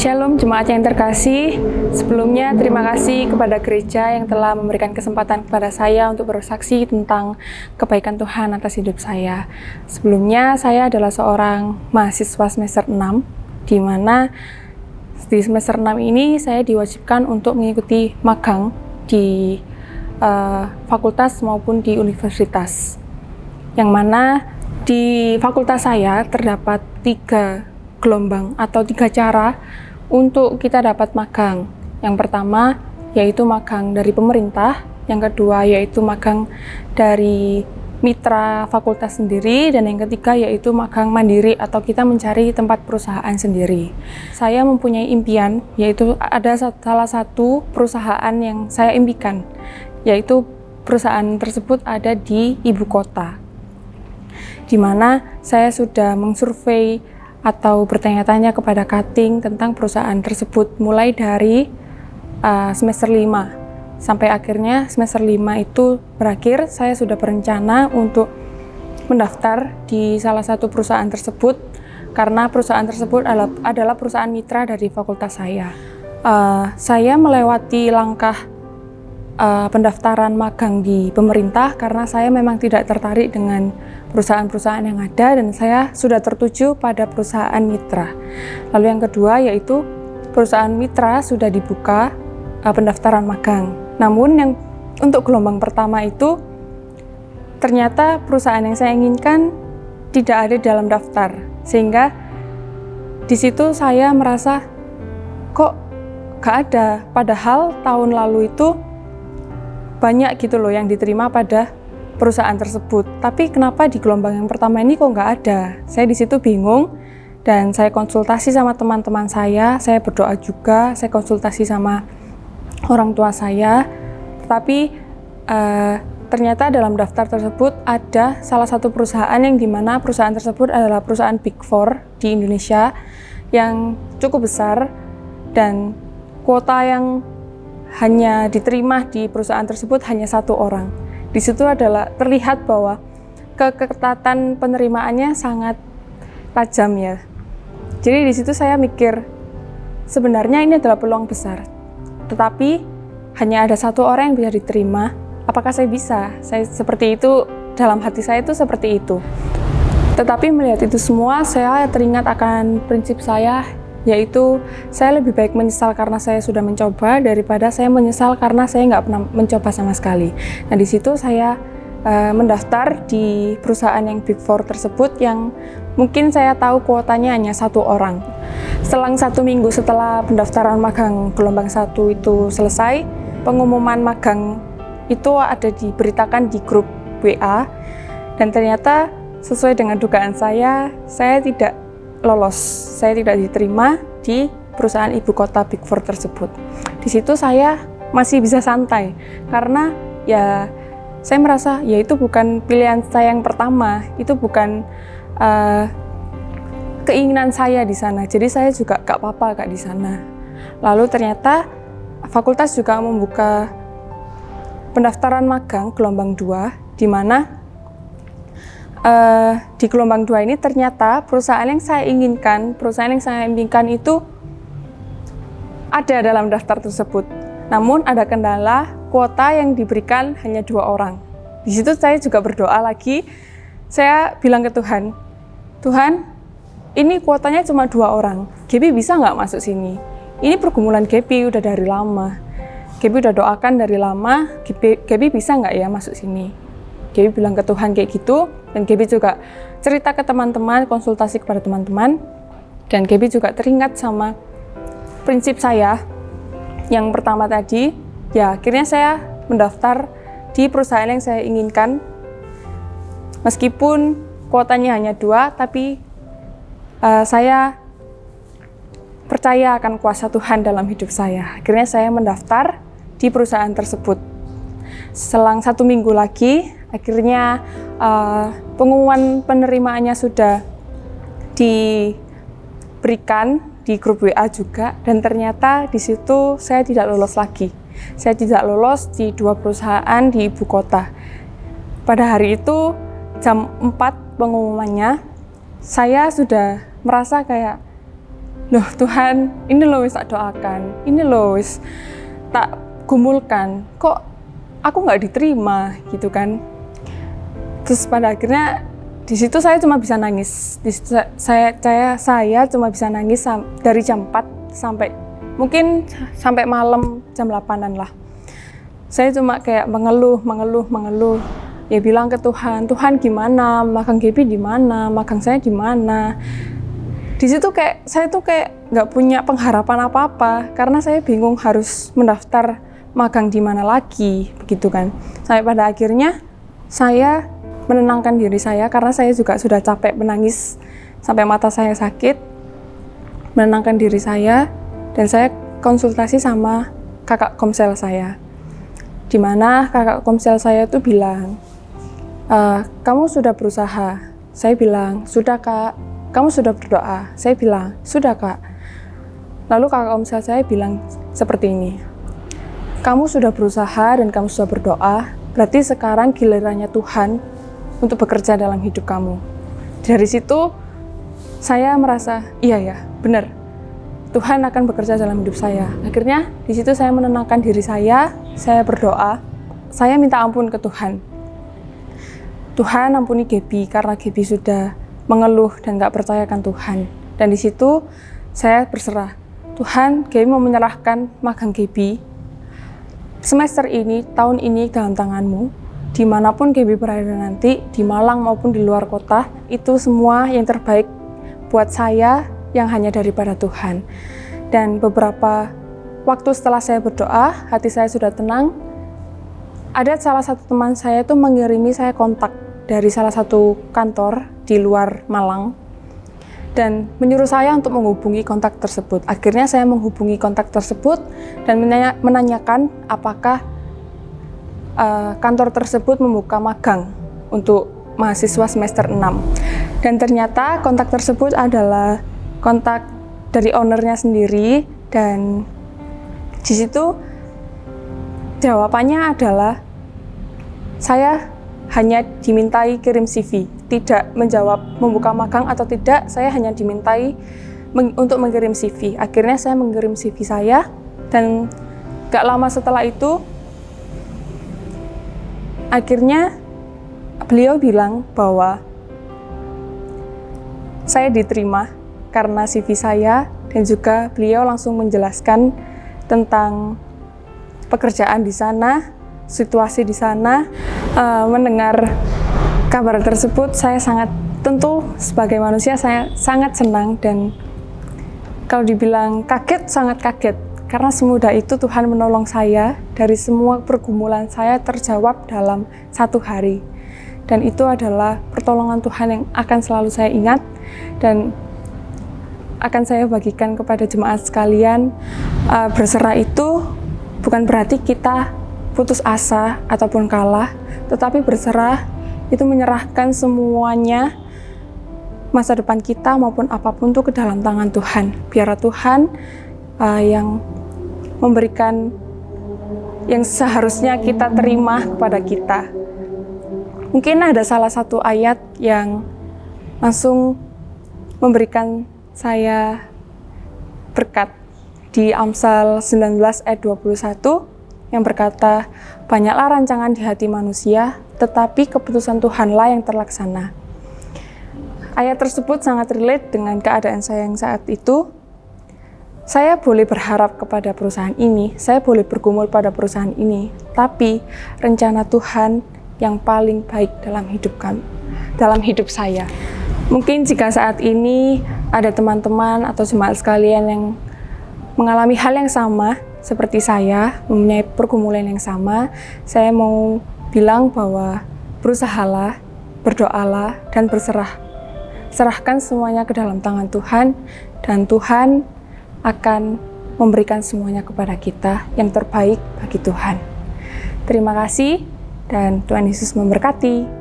Shalom jemaat yang terkasih. Sebelumnya terima kasih kepada gereja yang telah memberikan kesempatan kepada saya untuk bersaksi tentang kebaikan Tuhan atas hidup saya. Sebelumnya saya adalah seorang mahasiswa semester 6, di mana di semester 6 ini saya diwajibkan untuk mengikuti magang di fakultas maupun di universitas. Yang mana di fakultas saya terdapat 3 gelombang atau 3 cara untuk kita dapat magang. Yang pertama yaitu magang dari pemerintah, yang kedua yaitu magang dari mitra fakultas sendiri, dan yang ketiga yaitu magang mandiri atau kita mencari tempat perusahaan sendiri. Saya mempunyai impian, yaitu ada salah satu perusahaan yang saya impikan, yaitu perusahaan tersebut ada di ibu kota, di mana saya sudah mengsurvei atau bertanya-tanya kepada cutting tentang perusahaan tersebut mulai dari semester 5 sampai akhirnya semester 5 itu berakhir. Saya sudah berencana untuk mendaftar di salah satu perusahaan tersebut karena perusahaan tersebut adalah perusahaan mitra dari fakultas saya. Saya melewati langkah pendaftaran magang di pemerintah karena saya memang tidak tertarik dengan perusahaan-perusahaan yang ada dan saya sudah tertuju pada perusahaan mitra. Lalu yang kedua yaitu perusahaan mitra sudah dibuka pendaftaran magang. Namun yang untuk gelombang pertama itu ternyata perusahaan yang saya inginkan tidak ada dalam daftar, sehingga di situ saya merasa kok gak ada, padahal tahun lalu itu banyak gitu loh yang diterima pada perusahaan tersebut. Tapi kenapa di gelombang yang pertama ini kok nggak ada? Saya di situ bingung dan saya konsultasi sama teman-teman saya berdoa juga, saya konsultasi sama orang tua saya. Tapi ternyata dalam daftar tersebut ada salah satu perusahaan yang dimana perusahaan tersebut adalah perusahaan Big Four di Indonesia yang cukup besar, dan kuota yang hanya diterima di perusahaan tersebut hanya 1 orang. Di situ adalah terlihat bahwa keketatan penerimaannya sangat tajam ya. Jadi di situ saya mikir sebenarnya ini adalah peluang besar, tetapi hanya ada 1 orang yang bisa diterima. Apakah saya bisa? Saya seperti itu, dalam hati saya itu seperti itu. Tetapi melihat itu semua, saya teringat akan prinsip saya, yaitu saya lebih baik menyesal karena saya sudah mencoba daripada saya menyesal karena saya nggak pernah mencoba sama sekali. Nah di situ saya mendaftar di perusahaan yang Big Four tersebut yang mungkin saya tahu kuotanya hanya 1 orang. Selang 1 minggu setelah pendaftaran magang gelombang 1 itu selesai, pengumuman magang itu ada diberitakan di grup WA, dan ternyata sesuai dengan dugaan saya tidak lolos, saya tidak diterima di perusahaan ibu kota Big Four tersebut. Di situ saya masih bisa santai karena ya saya merasa ya itu bukan pilihan saya yang pertama, itu bukan keinginan saya di sana. Jadi saya juga gak apa-apa di sana. Lalu ternyata fakultas juga membuka pendaftaran magang gelombang 2, di mana di gelombang 2 ini ternyata perusahaan yang saya inginkan itu ada dalam daftar tersebut. Namun ada kendala, kuota yang diberikan hanya 2 orang. Di situ saya juga berdoa lagi. Saya bilang ke Tuhan, Tuhan, ini kuotanya cuma 2 orang. Gaby bisa nggak masuk sini? Ini pergumulan Gaby udah dari lama. Gaby udah doakan dari lama, Gaby bisa nggak ya masuk sini? Gaby bilang ke Tuhan kayak gitu, dan Gaby juga cerita ke teman-teman, konsultasi kepada teman-teman, dan Gaby juga teringat sama prinsip saya yang pertama tadi. Ya akhirnya saya mendaftar di perusahaan yang saya inginkan, meskipun kuotanya hanya 2, tapi saya percaya akan kuasa Tuhan dalam hidup saya. Akhirnya saya mendaftar di perusahaan tersebut. Selang 1 minggu lagi, akhirnya pengumuman penerimaannya sudah diberikan di grup WA juga, dan ternyata di situ saya tidak lolos lagi. Saya tidak lolos di 2 perusahaan di ibu kota. Pada hari itu jam 4 pengumumannya, saya sudah merasa kayak loh Tuhan, ini loh wis tak doakan, ini loh wis tak gumulkan, kok aku nggak diterima gitu kan. Terus pada akhirnya di situ saya cuma bisa nangis. Saya cuma bisa nangis dari jam 4 sampai mungkin sampai malam jam 8-an lah. Saya cuma kayak mengeluh. Ya bilang ke Tuhan, Tuhan gimana? Magang Gaby di mana? Magang saya di mana? Di situ kayak saya tuh kayak nggak punya pengharapan apa-apa karena saya bingung harus mendaftar magang di mana lagi, begitu kan. Sampai pada akhirnya saya menenangkan diri saya karena saya juga sudah capek menangis sampai mata saya sakit. Menenangkan diri saya dan saya konsultasi sama kakak komsel saya. Di mana kakak komsel saya tuh bilang, kamu sudah berusaha? Saya bilang, sudah kak. Kamu sudah berdoa? Saya bilang, sudah kak. Lalu kakak komsel saya bilang seperti ini, kamu sudah berusaha dan kamu sudah berdoa, berarti sekarang gilirannya Tuhan untuk bekerja dalam hidup kamu. Dari situ saya merasa, iya ya, benar. Tuhan akan bekerja dalam hidup saya. Akhirnya di situ saya menenangkan diri saya berdoa, saya minta ampun ke Tuhan. Tuhan ampuni Gaby karena Gaby sudah mengeluh dan gak percayakan Tuhan. Dan di situ saya berserah. Tuhan, Gaby mau menyerahkan magang Gaby semester ini, tahun ini dalam tangan-Mu. Dimanapun Gaby berada nanti, di Malang maupun di luar kota, itu semua yang terbaik buat saya yang hanya daripada Tuhan. Dan beberapa waktu setelah saya berdoa, hati saya sudah tenang. Ada salah satu teman saya itu mengirimi saya kontak dari salah satu kantor di luar Malang dan menyuruh saya untuk menghubungi kontak tersebut. Akhirnya saya menghubungi kontak tersebut dan menanyakan apakah kantor tersebut membuka magang untuk mahasiswa semester 6. Dan ternyata kontak tersebut adalah kontak dari ownernya sendiri, dan di situ jawabannya adalah saya hanya dimintai kirim CV, tidak menjawab membuka magang atau tidak. Saya hanya dimintai untuk mengirim CV. Akhirnya saya mengirim CV saya, dan gak lama setelah itu akhirnya beliau bilang bahwa saya diterima karena CV saya, dan juga beliau langsung menjelaskan tentang pekerjaan di sana, situasi di sana. Mendengar kabar tersebut, saya tentu sebagai manusia saya sangat senang, dan kalau dibilang kaget, sangat kaget. Karena semudah itu Tuhan menolong saya, dari semua pergumulan saya terjawab dalam 1 hari. Dan itu adalah pertolongan Tuhan yang akan selalu saya ingat, dan akan saya bagikan kepada jemaat sekalian. Berserah itu bukan berarti kita putus asa ataupun kalah, tetapi berserah itu menyerahkan semuanya, masa depan kita maupun apapun itu ke dalam tangan Tuhan. Biar Tuhan yang memberikan yang seharusnya kita terima kepada kita. Mungkin ada salah satu ayat yang langsung memberikan saya berkat di Amsal 19 ayat 21 yang berkata, banyaklah rancangan di hati manusia, tetapi keputusan Tuhanlah yang terlaksana. Ayat tersebut sangat relate dengan keadaan saya yang saat itu. Saya boleh berharap kepada perusahaan ini, saya boleh bergumul pada perusahaan ini, tapi rencana Tuhan yang paling baik dalam hidup saya. Mungkin jika saat ini ada teman-teman atau jemaat sekalian yang mengalami hal yang sama seperti saya, mempunyai pergumulan yang sama, saya mau bilang bahwa berusahalah, berdoalah, dan berserah. Serahkan semuanya ke dalam tangan Tuhan, dan Tuhan akan memberikan semuanya kepada kita yang terbaik bagi Tuhan. Terima kasih, dan Tuhan Yesus memberkati.